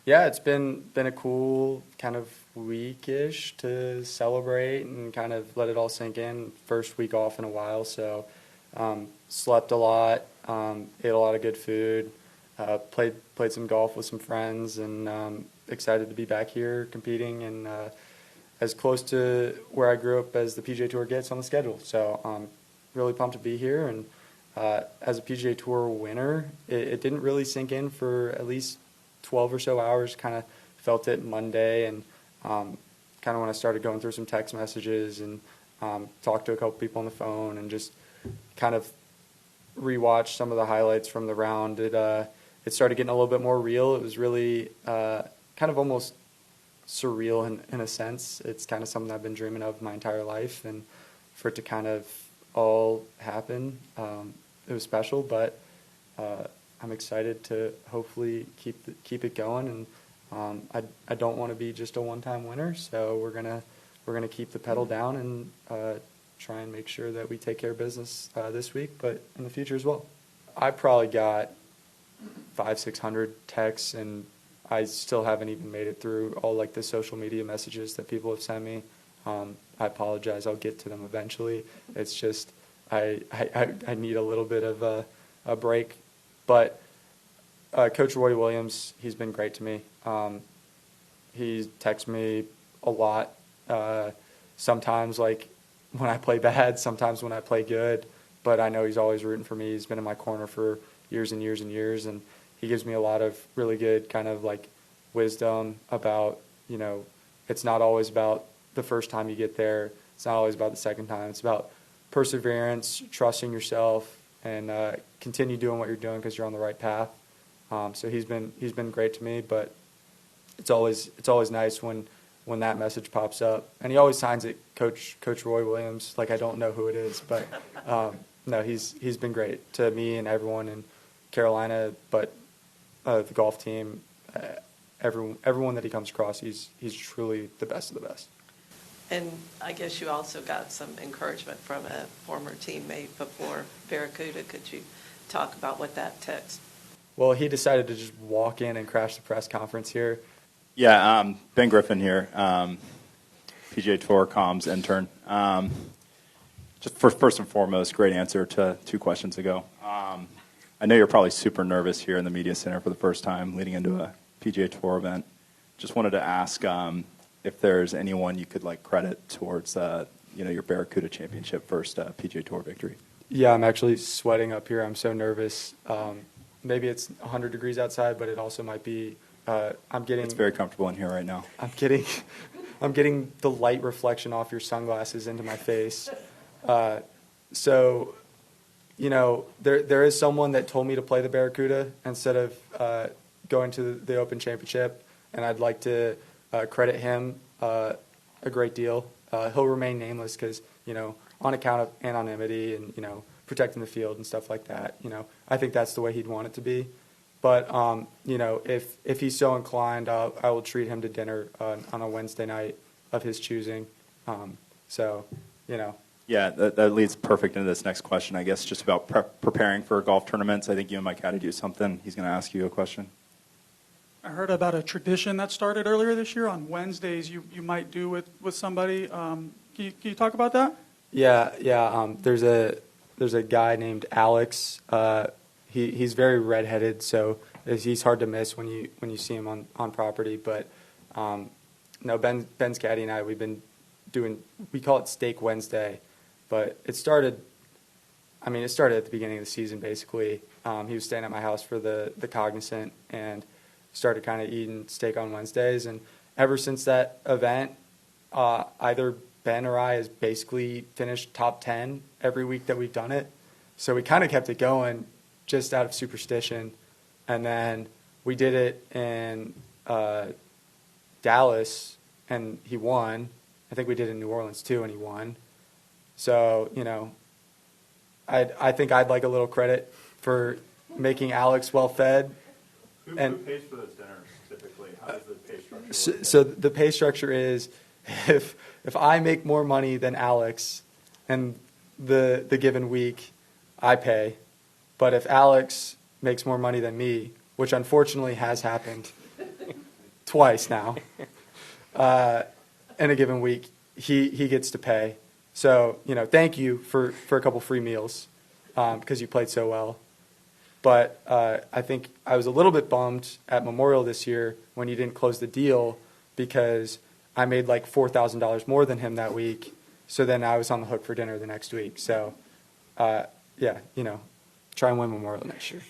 Yeah, it's been a cool kind of weekish to celebrate and kind of let it all sink in. First week off in a while, so slept a lot, ate a lot of good food, played some golf with some friends, and excited to be back here competing and as close to where I grew up as the PGA Tour gets on the schedule. So really pumped to be here, and as a PGA Tour winner, it didn't really sink in for at least 12 or so hours. Kind of felt it Monday, and kind of when I started going through some text messages and talked to a couple people on the phone and just kind of rewatched some of the highlights from the round, it started getting a little bit more real. It was really kind of almost surreal in a sense. It's kind of something I've been dreaming of my entire life, and for it to kind of all happen, it was special, but I'm excited to hopefully keep it going, and I don't want to be just a one-time winner, so we're gonna keep the pedal down and try and make sure that we take care of business this week, but in the future as well. I probably got 500-600 texts, and I still haven't even made it through all like the social media messages that people have sent me. I apologize. I'll get to them eventually. It's just I need a little bit of a break. But Coach Roy Williams, he's been great to me. He texts me a lot. Sometimes like when I play bad, sometimes when I play good. But I know he's always rooting for me. He's been in my corner for years and years and years, and he gives me a lot of really good kind of like wisdom about, it's not always about the first time you get there. It's not always about the second time. It's about perseverance, trusting yourself, and continue doing what you're doing because you're on the right path. So he's been great to me, but it's always nice when that message pops up, and he always signs it Coach Roy Williams. Like I don't know who it is, but no, he's been great to me and everyone in Carolina, but the golf team, everyone that he comes across, he's truly the best of the best. And I guess you also got some encouragement from a former teammate before Barracuda. Could you talk about what that text? Well, he decided to just walk in and crash the press conference here. Yeah, Ben Griffin here, PGA Tour comms intern. Just first and foremost, great answer to 2 questions ago. I know you're probably super nervous here in the media center for the first time leading into a PGA Tour event. Just wanted to ask if there's anyone you could credit towards your Barracuda Championship first PGA Tour victory. Yeah, I'm actually sweating up here. I'm so nervous. Maybe it's 100 degrees outside, but it also might be. It's very comfortable in here right now. I'm getting the light reflection off your sunglasses into my face. So, there is someone that told me to play the Barracuda instead of going to the Open Championship, and I'd like to credit him a great deal. He'll remain nameless because, on account of anonymity and, protecting the field and stuff like that. I think that's the way he'd want it to be. But, if he's so inclined, I will treat him to dinner on a Wednesday night of his choosing. Yeah, that leads perfect into this next question, I guess, just about preparing for golf tournaments. I think you and Mike had to do something. He's going to ask you a question. I heard about a tradition that started earlier this year on Wednesdays you might do with somebody. Can you talk about that? Yeah. There's a guy named Alex. He's very redheaded, so he's hard to miss when you see him on property. But no, Ben's caddy and I, we've been we call it Steak Wednesday, but it started at the beginning of the season basically. He was staying at my house for the Cognizant and started kind of eating steak on Wednesdays, and ever since that event, either Ben or I has basically finished top 10 every week that we've done it. So we kind of kept it going just out of superstition. And then we did it in Dallas, and he won. I think we did it in New Orleans too, and he won. So, I think I'd like a little credit for making Alex well-fed. Who pays for those dinners typically? How does the pay structure work? So the pay structure is if I make more money than Alex and the given week, I pay. But if Alex makes more money than me, which unfortunately has happened, twice now. In a given week, he gets to pay. So, thank you for a couple free meals because you played so well. But I think I was a little bit bummed at Memorial this year when you didn't close the deal because I made like $4,000 more than him that week. So then I was on the hook for dinner the next week. So, try and win Memorial next year.